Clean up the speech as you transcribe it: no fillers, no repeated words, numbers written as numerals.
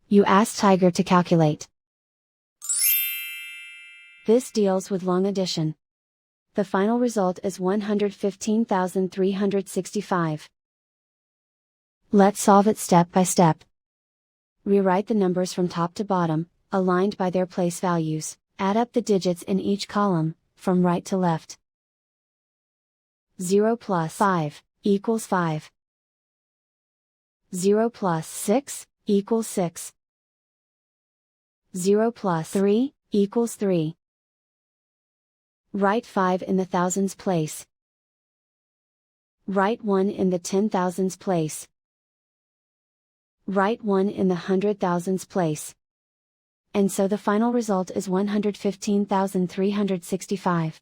You ask Tiger to calculate. This deals with long addition. The final result is 115,365. Let's solve it step by step. Rewrite the numbers from top to bottom, aligned by their place values. Add up the digits in each column, from right to left. 0 plus 5 equals 5. 0 plus 6 equals 6. 0 plus 3 equals 3. Write 5 in the thousands place. Write 1 in the 10,000s place. Write 1 in the 100,000s place. And so the final result is 115,365.